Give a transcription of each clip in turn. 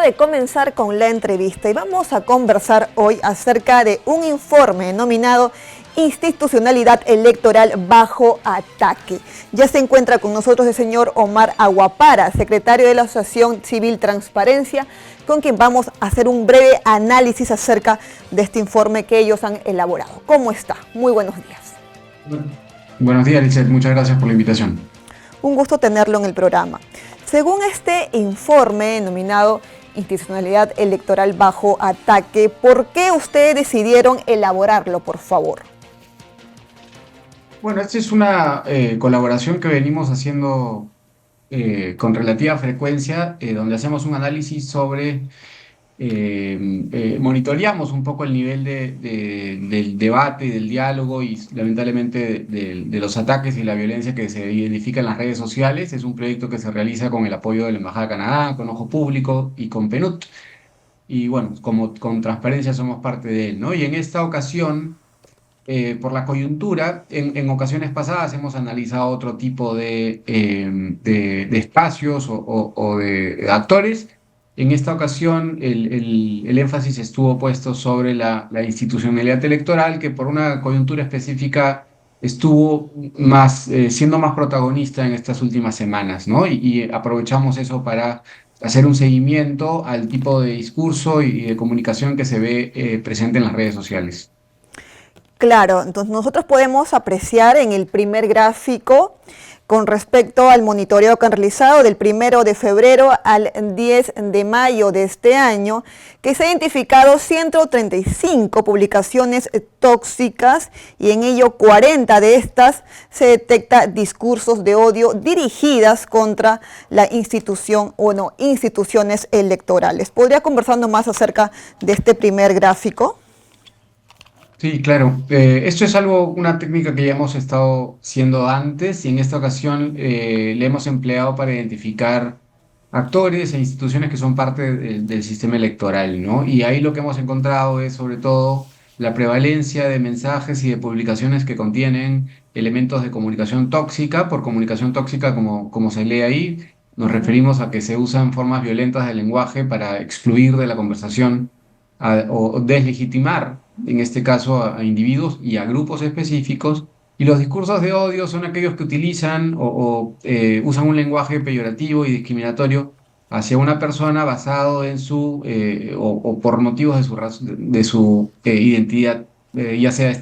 de comenzar con la entrevista y vamos a conversar hoy acerca de un informe denominado Institucionalidad Electoral bajo ataque. Ya se encuentra con nosotros el señor Omar Aguapara, secretario de la Asociación Civil Transparencia, con quien vamos a hacer un breve análisis acerca de este informe que ellos han elaborado. ¿Cómo está? Muy buenos días. Buenos días, Lizeth. Muchas gracias por la invitación. Un gusto tenerlo en el programa. Según este informe denominado Institucionalidad Electoral bajo ataque, ¿por qué ustedes decidieron elaborarlo, por favor? Bueno, esta es una colaboración que venimos haciendo con relativa frecuencia, donde hacemos un análisis sobre, monitoreamos un poco el nivel del debate y del diálogo y lamentablemente de los ataques y la violencia que se identifica en las redes sociales. Es un proyecto que se realiza con el apoyo de la Embajada de Canadá, con Ojo Público y con PNUD. Y bueno, como con transparencia somos parte de él, ¿no? Y en esta ocasión, por la coyuntura, en ocasiones pasadas hemos analizado otro tipo de espacios o de actores. En esta ocasión el énfasis estuvo puesto sobre la institucionalidad electoral, que por una coyuntura específica estuvo siendo más protagonista en estas últimas semanas, ¿no? Y aprovechamos eso para hacer un seguimiento al tipo de discurso y de comunicación que se ve presente en las redes sociales. Claro, entonces nosotros podemos apreciar en el primer gráfico con respecto al monitoreo que han realizado del 1 de febrero al 10 de mayo de este año, que se han identificado 135 publicaciones tóxicas y en ello 40 de estas se detecta discursos de odio dirigidas contra la institución o no, instituciones electorales. ¿Podría conversarnos más acerca de este primer gráfico? Sí, claro. Esto es una técnica que ya hemos estado haciendo antes y en esta ocasión le hemos empleado para identificar actores e instituciones que son parte del sistema electoral, ¿no? Y ahí lo que hemos encontrado es sobre todo la prevalencia de mensajes y de publicaciones que contienen elementos de comunicación tóxica. Por comunicación tóxica, como se lee ahí, nos referimos a que se usan formas violentas del lenguaje para excluir de la conversación o deslegitimar, en este caso, a individuos y a grupos específicos. Y los discursos de odio son aquellos que utilizan usan un lenguaje peyorativo y discriminatorio hacia una persona basado en o por motivos de su identidad, ya sea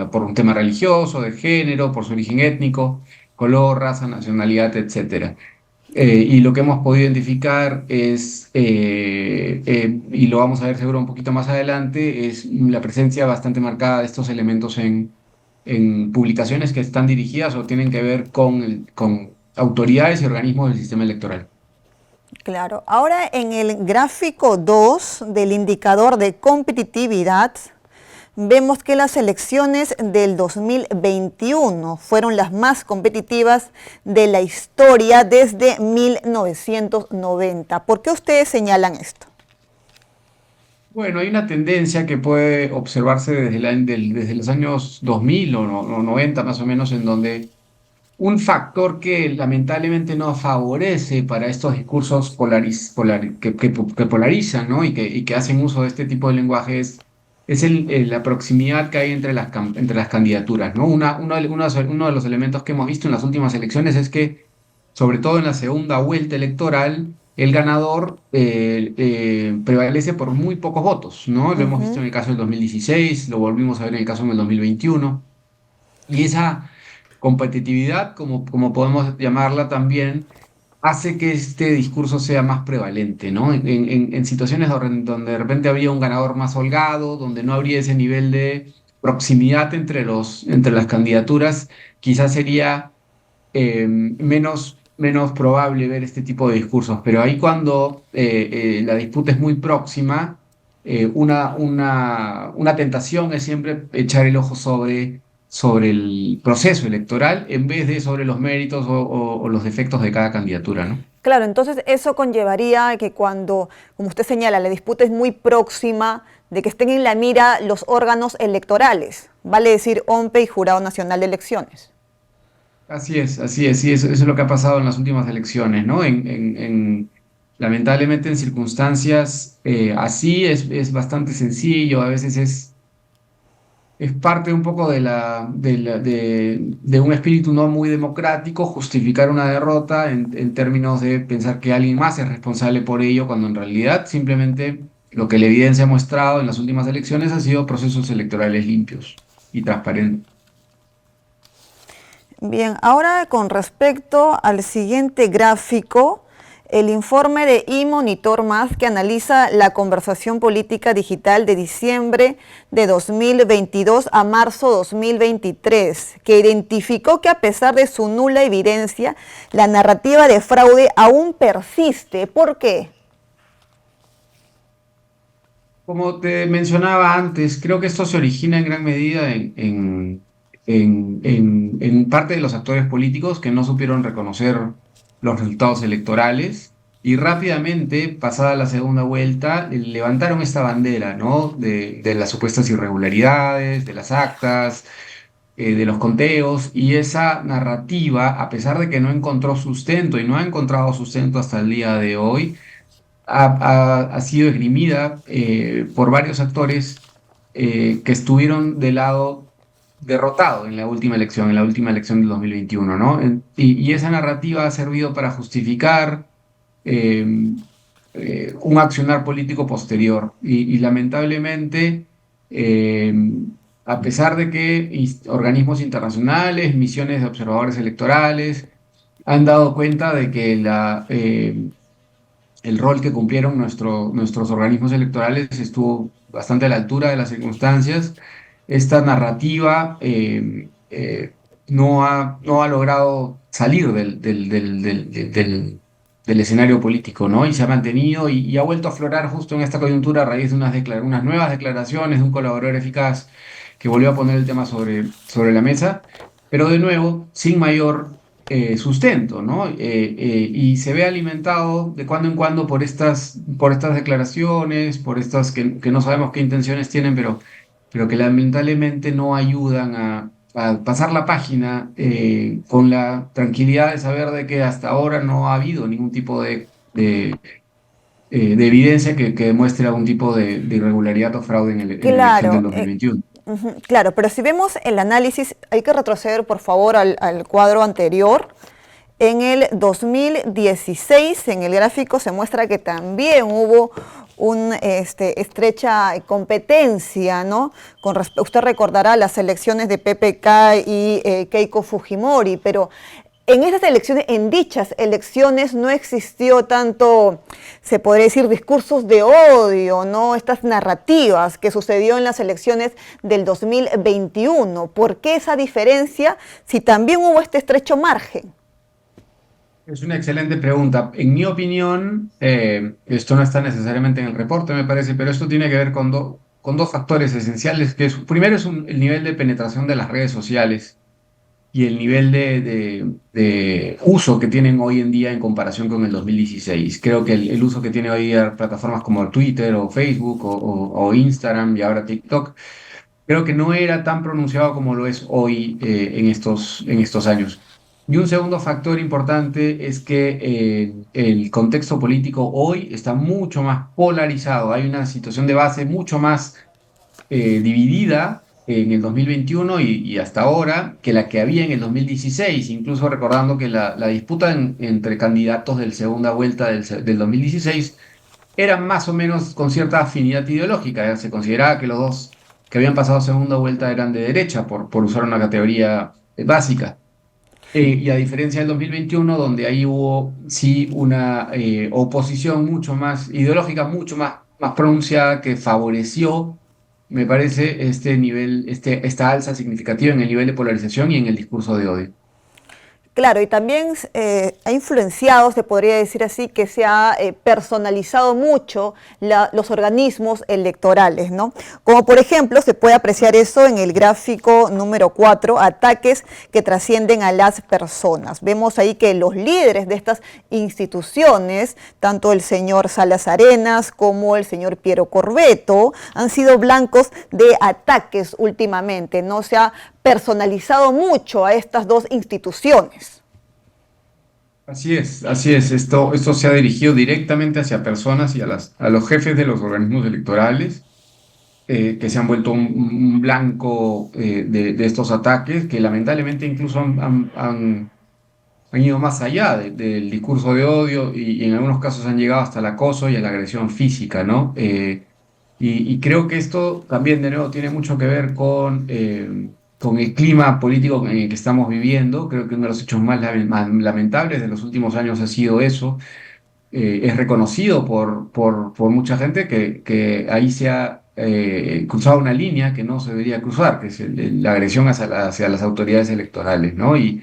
por un tema religioso, de género, por su origen étnico, color, raza, nacionalidad, etcétera. Y lo que hemos podido identificar y lo vamos a ver seguro un poquito más adelante, es la presencia bastante marcada de estos elementos en publicaciones que están dirigidas o tienen que ver con autoridades y organismos del sistema electoral. Claro. Ahora en el gráfico 2 del indicador de competitividad, vemos que las elecciones del 2021 fueron las más competitivas de la historia desde 1990. ¿Por qué ustedes señalan esto? Bueno, hay una tendencia que puede observarse desde los años 2000 o 90 más o menos, en donde un factor que lamentablemente no favorece para estos discursos que polarizan, ¿no? Y que hacen uso de este tipo de lenguajes es la proximidad que hay entre las candidaturas, ¿no? Uno de los elementos que hemos visto en las últimas elecciones es que, sobre todo en la segunda vuelta electoral, el ganador prevalece por muy pocos votos, ¿no? Lo hemos visto en el caso del 2016, lo volvimos a ver en el caso del 2021. Y esa competitividad, como podemos llamarla también, hace que este discurso sea más prevalente, ¿no? En situaciones donde de repente habría un ganador más holgado, donde no habría ese nivel de proximidad entre las candidaturas, quizás sería menos probable ver este tipo de discursos. Pero ahí cuando la disputa es muy próxima, una tentación es siempre echar el ojo sobre el proceso electoral en vez de sobre los méritos o los defectos de cada candidatura, ¿no? Claro, entonces eso conllevaría que cuando, como usted señala, la disputa es muy próxima, de que estén en la mira los órganos electorales, vale decir OMPE y Jurado Nacional de Elecciones. Así es, sí, eso es lo que ha pasado en las últimas elecciones, ¿no? Lamentablemente en circunstancias así es bastante sencillo, a veces es parte un poco de un espíritu no muy democrático justificar una derrota en términos de pensar que alguien más es responsable por ello, cuando en realidad simplemente lo que la evidencia ha mostrado en las últimas elecciones ha sido procesos electorales limpios y transparentes. Bien, ahora con respecto al siguiente gráfico, el informe de eMonitor Más, que analiza la conversación política digital de diciembre de 2022 a marzo 2023, que identificó que a pesar de su nula evidencia, la narrativa de fraude aún persiste. ¿Por qué? Como te mencionaba antes, creo que esto se origina en gran medida en parte de los actores políticos que no supieron reconocer los resultados electorales y rápidamente, pasada la segunda vuelta, levantaron esta bandera, ¿no? De las supuestas irregularidades, de las actas, de los conteos, y esa narrativa, a pesar de que no encontró sustento y no ha encontrado sustento hasta el día de hoy, ha sido esgrimida por varios actores que estuvieron del lado derrotado en la última elección del 2021, ¿no? Y esa narrativa ha servido para justificar eh, un accionar político posterior. Y lamentablemente, eh, a pesar de que organismos internacionales, misiones de observadores electorales, han dado cuenta de que el rol que cumplieron nuestros organismos electorales estuvo bastante a la altura de las circunstancias. Esta narrativa no ha logrado salir del escenario político, ¿no? Y se ha mantenido y ha vuelto a aflorar justo en esta coyuntura a raíz de unas nuevas declaraciones de un colaborador eficaz que volvió a poner el tema sobre la mesa, pero de nuevo, sin mayor sustento, ¿no? Y se ve alimentado de cuando en cuando por estas declaraciones, por estas que no sabemos qué intenciones tienen, pero que lamentablemente no ayudan a pasar la página con la tranquilidad de saber de que hasta ahora no ha habido ningún tipo de evidencia que demuestre algún tipo de irregularidad o fraude en la elección del Claro, 2021. claro, pero si vemos el análisis, hay que retroceder por favor al cuadro anterior. En el 2016, en el gráfico se muestra que también hubo una estrecha competencia, ¿no? Usted recordará las elecciones de PPK y Keiko Fujimori, pero en esas elecciones, en dichas elecciones, no existió tanto, se podría decir, discursos de odio, ¿no? Estas narrativas que sucedió en las elecciones del 2021. ¿Por qué esa diferencia si también hubo este estrecho margen? Es una excelente pregunta. En mi opinión, esto no está necesariamente en el reporte, me parece, pero esto tiene que ver con dos factores esenciales, primero es el nivel de penetración de las redes sociales y el nivel de uso que tienen hoy en día en comparación con el 2016. Creo que el uso que tiene hoy día plataformas como Twitter o Facebook o Instagram y ahora TikTok, creo que no era tan pronunciado como lo es hoy en estos años. Y un segundo factor importante es que el contexto político hoy está mucho más polarizado. Hay una situación de base mucho más dividida en el 2021 y hasta ahora que la que había en el 2016, incluso recordando que la disputa entre candidatos de la segunda vuelta del 2016 era más o menos con cierta afinidad ideológica. Se consideraba que los dos que habían pasado segunda vuelta eran de derecha, por usar una categoría básica. Y a diferencia del 2021, donde ahí hubo sí una oposición mucho más ideológica, mucho más pronunciada, que favoreció, me parece, esta alza significativa en el nivel de polarización y en el discurso de odio. Claro, y también ha influenciado, se podría decir así, que se ha personalizado mucho los organismos electorales, ¿no? Como por ejemplo, se puede apreciar eso en el gráfico número 4, ataques que trascienden a las personas. Vemos ahí que los líderes de estas instituciones, tanto el señor Salas Arenas como el señor Piero Corvetto, han sido blancos de ataques últimamente, ¿no? Se ha personalizado mucho a estas dos instituciones. Así es. Esto se ha dirigido directamente hacia personas y a los jefes de los organismos electorales que se han vuelto un blanco de estos ataques que lamentablemente incluso han ido más allá del discurso de odio y en algunos casos han llegado hasta el acoso y a la agresión física, ¿no? Y creo que esto también, de nuevo, tiene mucho que ver con el clima político en el que estamos viviendo. Creo que uno de los hechos más lamentables de los últimos años ha sido eso. Es reconocido por mucha gente que ahí se ha cruzado una línea que no se debería cruzar, que es la agresión hacia las autoridades electorales, ¿no? Y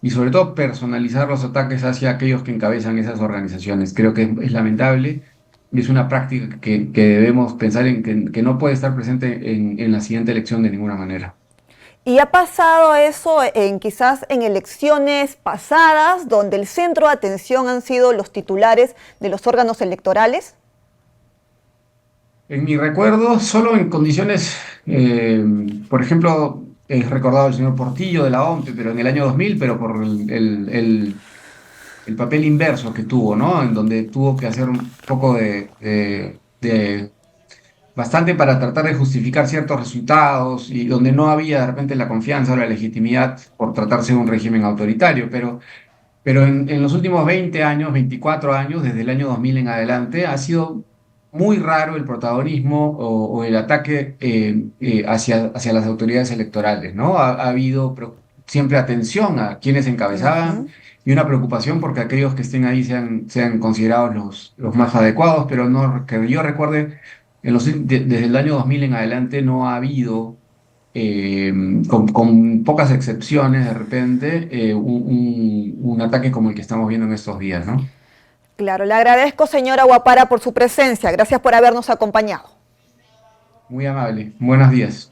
sobre todo personalizar los ataques hacia aquellos que encabezan esas organizaciones. Creo que es lamentable y es una práctica que debemos pensar que no puede estar presente en la siguiente elección de ninguna manera. ¿Y ha pasado eso en quizás en elecciones pasadas, donde el centro de atención han sido los titulares de los órganos electorales? En mi recuerdo, solo en condiciones, por ejemplo, es recordado el señor Portillo de la OMPE, pero en el año 2000, pero por el papel inverso que tuvo, ¿no? En donde tuvo que hacer un poco bastante para tratar de justificar ciertos resultados y donde no había de repente la confianza o la legitimidad por tratarse de un régimen autoritario, pero en los últimos 20 años, 24 años, desde el año 2000 en adelante, ha sido muy raro el protagonismo o el ataque hacia las autoridades electorales, ¿no? Ha habido siempre atención a quienes encabezaban Ujú. y una preocupación porque aquellos que estén ahí sean considerados los más adecuados, pero no que yo recuerde, desde el año 2000 en adelante no ha habido eh, con pocas excepciones, de repente, un ataque como el que estamos viendo en estos días, ¿no? Claro, le agradezco, señora Guapara, por su presencia. Gracias por habernos acompañado. Muy amable. Buenos días.